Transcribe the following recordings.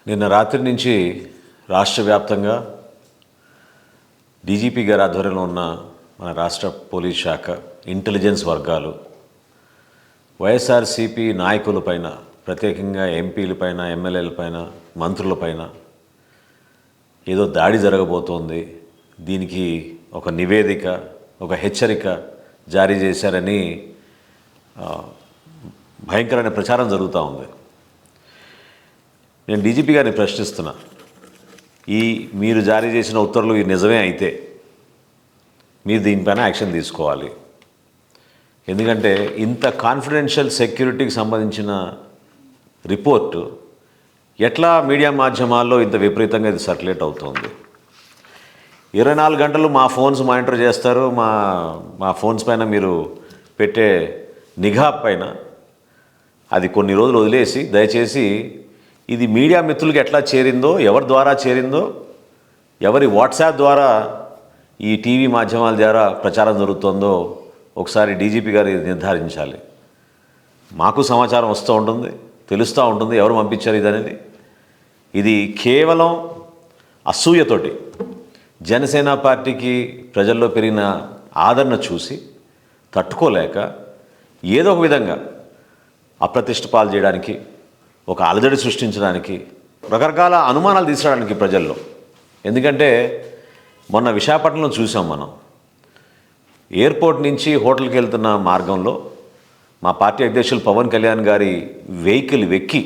నిన్న రాత్రి నుంచి రాష్ట్ర వ్యాప్తంగా డీజీపీ గారి ఆధ్వర్యంలో ఉన్న మన రాష్ట్ర పోలీస్ శాఖ ఇంటెలిజెన్స్ వర్గాలు వైఎస్ఆర్సీపీ నాయకులపైన, ప్రత్యేకంగా ఎంపీలపైన, ఎమ్మెల్యేలపైన, మంత్రులపైన ఏదో దాడి జరగబోతోంది, దీనికి ఒక నివేదిక, ఒక హెచ్చరిక జారీ చేశారని భయంకరమైన ప్రచారం జరుగుతూ ఉంది. నేను డీజీపీ గారిని ప్రశ్నిస్తున్నా, మీరు జారీ చేసిన ఉత్తర్వులు నిజమే అయితే మీరు దీనిపైన యాక్షన్ తీసుకోవాలి. ఎందుకంటే ఇంత కాన్ఫిడెన్షియల్ సెక్యూరిటీకి సంబంధించిన రిపోర్టు ఎట్లా మీడియా మాధ్యమాల్లో ఇంత విపరీతంగా ఇది సర్క్యులేట్ అవుతుంది. 24 గంటలు మా ఫోన్స్ మానిటర్ చేస్తారు. మా ఫోన్స్ పైన మీరు పెట్టే నిఘా పైన అది కొన్ని రోజులు వదిలేసి దయచేసి ఇది మీడియా మిత్రులకి ఎట్లా చేరిందో, ఎవరి ద్వారా చేరిందో, ఎవరి వాట్సాప్ ద్వారా ఈ టీవీ మాధ్యమాల ద్వారా ప్రచారం జరుగుతుందో ఒకసారి డీజీపీ గారు నిర్ధారించాలి. మాకు సమాచారం వస్తూ ఉంటుంది, తెలుస్తూ ఉంటుంది ఎవరు పంపించారు ఇదనేది. ఇది కేవలం అసూయతోటి జనసేన పార్టీకి ప్రజల్లో పెరిగిన ఆదరణ చూసి తట్టుకోలేక ఏదో ఒక విధంగా అప్రతిష్ట పాలు చేయడానికి, ఒక అలజడి సృష్టించడానికి, రకరకాల అనుమానాలు తీసుకురావడానికి ప్రజల్లో. ఎందుకంటే మొన్న విశాఖపట్నంలో చూసాం మనం, ఎయిర్పోర్ట్ నుంచి హోటల్కి వెళ్తున్న మార్గంలో మా పార్టీ అధ్యక్షులు పవన్ కళ్యాణ్ గారి వెహికల్ వెక్కి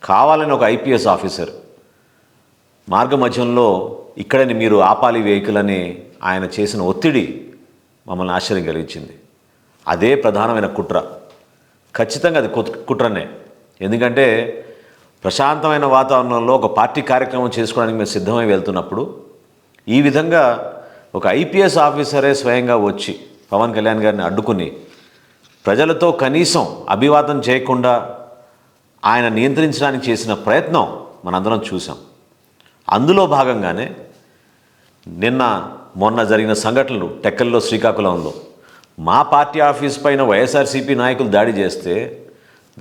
కావాలని ఒక ఐపీఎస్ ఆఫీసర్ మార్గ మధ్యంలో ఇక్కడని మీరు ఆపాలి వెహికల్ అని ఆయన చేసిన ఒత్తిడి మమ్మల్ని ఆశ్చర్యం కలిగించింది. అదే ప్రధానమైన కుట్ర. ఖచ్చితంగా అది కుట్రనే. ఎందుకంటే ప్రశాంతమైన వాతావరణంలో ఒక పార్టీ కార్యక్రమం చేసుకోవడానికి మేము సిద్ధమై వెళ్తున్నప్పుడు ఈ విధంగా ఒక ఐపీఎస్ ఆఫీసరే స్వయంగా వచ్చి పవన్ కళ్యాణ్ గారిని అడ్డుకుని ప్రజలతో కనీసం అభివాదం చేయకుండా ఆయన నియంత్రించడానికి చేసిన ప్రయత్నం మనందరం చూసాం. అందులో భాగంగానే మొన్న జరిగిన సంఘటనలు టెక్కల్లో, శ్రీకాకుళంలో మా పార్టీ ఆఫీస్ పైన వైఎస్ఆర్సీపీ నాయకులు దాడి చేస్తే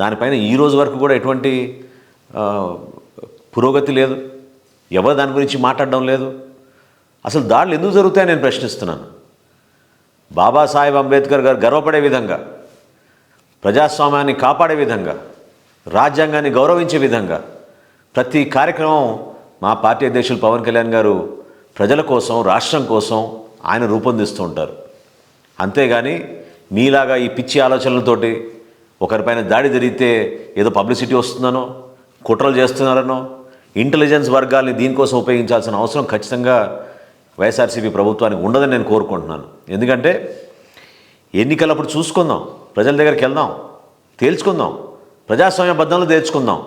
దానిపైన ఈ రోజు వరకు కూడా ఎటువంటి పురోగతి లేదు. ఎవరు దాని గురించి మాట్లాడడం లేదు. అసలు దాడులు ఎందుకు జరుగుతాయని నేను ప్రశ్నిస్తున్నాను. బాబాసాహెబ్ అంబేద్కర్ గారు గర్వపడే విధంగా, ప్రజాస్వామ్యాన్ని కాపాడే విధంగా, రాజ్యాంగాన్ని గౌరవించే విధంగా ప్రతి కార్యక్రమం మా పార్టీ అధ్యక్షులు పవన్ కళ్యాణ్ గారు ప్రజల కోసం, రాష్ట్రం కోసం ఆయన రూపొందిస్తూ ఉంటారు. అంతేగాని మీలాగా ఈ పిచ్చి ఆలోచనలతోటి ఒకరిపైన దాడి జరిగితే ఏదో పబ్లిసిటీ వస్తుందనో, కుట్రలు చేస్తున్నారనో, ఇంటెలిజెన్స్ వర్గాల్ని దీనికోసం ఉపయోగించాల్సిన అవసరం ఖచ్చితంగా వైఎస్ఆర్సీపీ ప్రభుత్వానికి ఉండదని నేను కోరుకుంటున్నాను. ఎందుకంటే ఎన్నికలప్పుడు చూసుకుందాం, ప్రజల దగ్గరికి వెళ్దాం, తేల్చుకుందాం, ప్రజాస్వామ్యబద్ధంలో తేల్చుకుందాం.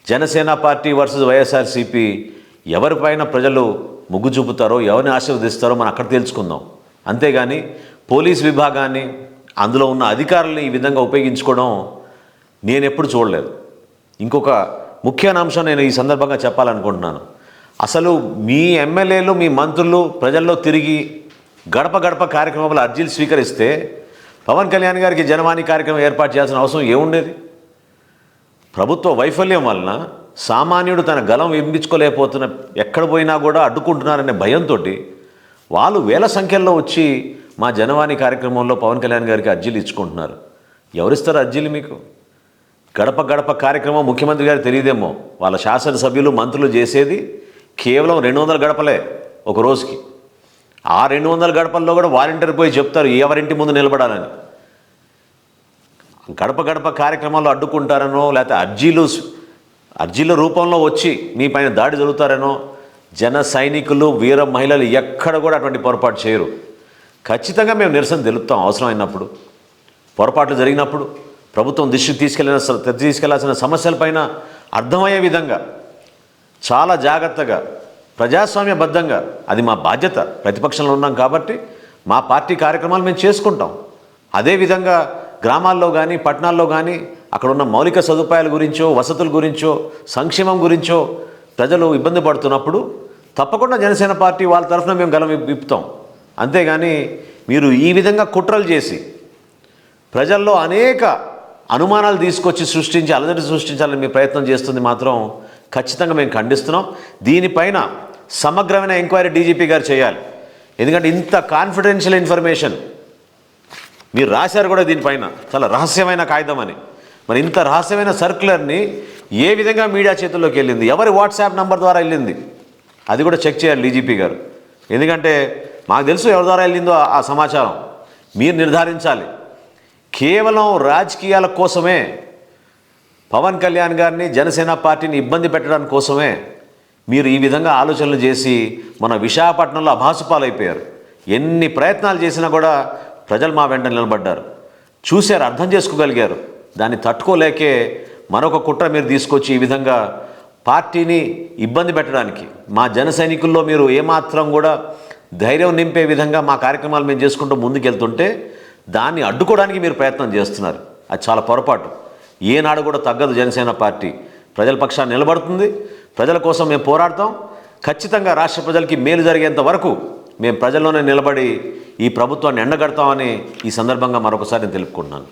జనసేన పార్టీ వర్సెస్ వైఎస్ఆర్సీపీ ఎవరిపైన ప్రజలు మొగ్గు చూపుతారో, ఎవరిని ఆశీర్వదిస్తారో మనం అక్కడ తేల్చుకుందాం. అంతేగాని పోలీస్ విభాగాన్ని, అందులో ఉన్న అధికారుల్ని ఈ విధంగా ఉపయోగించుకోవడం నేను ఎప్పుడు చూడలేదు. ఇంకొక ముఖ్యమైన అంశం నేను ఈ సందర్భంగా చెప్పాలనుకుంటున్నాను. అసలు మీ ఎమ్మెల్యేలు, మీ మంత్రులు ప్రజల్లో తిరిగి గడప గడప కార్యక్రమంలో అర్జీలు స్వీకరిస్తే పవన్ కళ్యాణ్ గారికి జనవాణి కార్యక్రమం ఏర్పాటు చేయాల్సిన అవసరం ఏముండేది? ప్రభుత్వ వైఫల్యం వలన సామాన్యుడు తన గలం వినిపించుకోలేకపోతున్న, ఎక్కడ పోయినా కూడా అడ్డుకుంటున్నారనే భయంతో వాళ్ళు వేల సంఖ్యల్లో వచ్చి మా జనవాణి కార్యక్రమంలో పవన్ కళ్యాణ్ గారికి అర్జీలు ఇచ్చుకుంటున్నారు. ఎవరిస్తారు అర్జీలు మీకు? గడప గడప కార్యక్రమం ముఖ్యమంత్రి గారికి తెలియదేమో. వాళ్ళ శాసనసభ్యులు, మంత్రులు చేసేది కేవలం 200 గడపలే ఒక రోజుకి. ఆ 200 గడపల్లో కూడా వాలంటీర్ పోయి చెప్తారు ఎవరింటి ముందు నిలబడాలని. గడప గడప కార్యక్రమాల్లో అడ్డుకుంటారనో, లేకపోతే అర్జీల రూపంలో వచ్చి మీ పైన దాడి జరుగుతారనో జన సైనికులు, వీర మహిళలు ఎక్కడ కూడా అటువంటి పొరపాటు చేయరు. ఖచ్చితంగా మేము నిరసన తెలుపుతాం అవసరమైనప్పుడు. పొరపాట్లు జరిగినప్పుడు ప్రభుత్వం దృష్టికి తీసుకెళ్లాల్సిన సమస్యలపైన అర్థమయ్యే విధంగా చాలా జాగ్రత్తగా, ప్రజాస్వామ్యబద్ధంగా, అది మా బాధ్యత. ప్రతిపక్షంలో ఉన్నాం కాబట్టి మా పార్టీ కార్యక్రమాలు మేము చేసుకుంటాం. అదేవిధంగా గ్రామాల్లో కానీ, పట్టణాల్లో కానీ అక్కడ ఉన్న మౌలిక సదుపాయాల గురించో, వసతుల గురించో, సంక్షేమం గురించో ప్రజలు ఇబ్బంది పడుతున్నప్పుడు తప్పకుండా జనసేన పార్టీ వాళ్ళ తరఫున మేము గలం విప్పుతాం. అంతేగాని మీరు ఈ విధంగా కుట్రలు చేసి ప్రజల్లో అనేక అనుమానాలు తీసుకొచ్చి అలజడి సృష్టించాలని మీ ప్రయత్నం చేస్తుంది మాత్రం ఖచ్చితంగా మేము ఖండిస్తున్నాం. దీనిపైన సమగ్రమైన ఎంక్వైరీ డీజీపీ గారు చేయాలి. ఎందుకంటే ఇంత కాన్ఫిడెన్షియల్ ఇన్ఫర్మేషన్ మీరు రాశారు కూడా దీనిపైన, చాలా రహస్యమైన కాగితం అని. మరి ఇంత రహస్యమైన సర్క్యులర్ని ఏ విధంగా మీడియా చేతుల్లోకి వెళ్ళింది, ఎవరి వాట్సాప్ నంబర్ ద్వారా వెళ్ళింది, అది కూడా చెక్ చేయాలి డీజీపీ గారు. ఎందుకంటే మాకు తెలుసు ఎవరి ద్వారా వెళ్ళిందో ఆ సమాచారం, మీరు నిర్ధారించాలి. కేవలం రాజకీయాల కోసమే పవన్ కళ్యాణ్ గారిని, జనసేన పార్టీని ఇబ్బంది పెట్టడానికి కోసమే మీరు ఈ విధంగా ఆలోచనలు చేసి మన విశాఖపట్నంలో అభాసుపాలైపోయారు. ఎన్ని ప్రయత్నాలు చేసినా కూడా ప్రజలు మా వెంట నిలబడ్డారు, చూశారు, అర్థం చేసుకోగలిగారు. దాన్ని తట్టుకోలేకే మరొక కుట్ర మీరు తీసుకొచ్చి ఈ విధంగా పార్టీని ఇబ్బంది పెట్టడానికి, మా జన సైనికుల్లో మీరు ఏమాత్రం కూడా ధైర్యం నింపే విధంగా మా కార్యక్రమాలు మేము చేసుకుంటూ ముందుకెళ్తుంటే దాన్ని అడ్డుకోవడానికి మీరు ప్రయత్నం చేస్తున్నారు. అది చాలా పొరపాటు. ఏనాడు కూడా తగ్గదు. జనసేన పార్టీ ప్రజల పక్షాన్ని నిలబడుతుంది. ప్రజల కోసం మేము పోరాడతాం. ఖచ్చితంగా రాష్ట్ర ప్రజలకి మేలు జరిగేంత వరకు మేము ప్రజల్లోనే నిలబడి ఈ ప్రభుత్వాన్ని ఎండగడతామని ఈ సందర్భంగా మరొకసారి నేను తెలుపుకుంటున్నాను.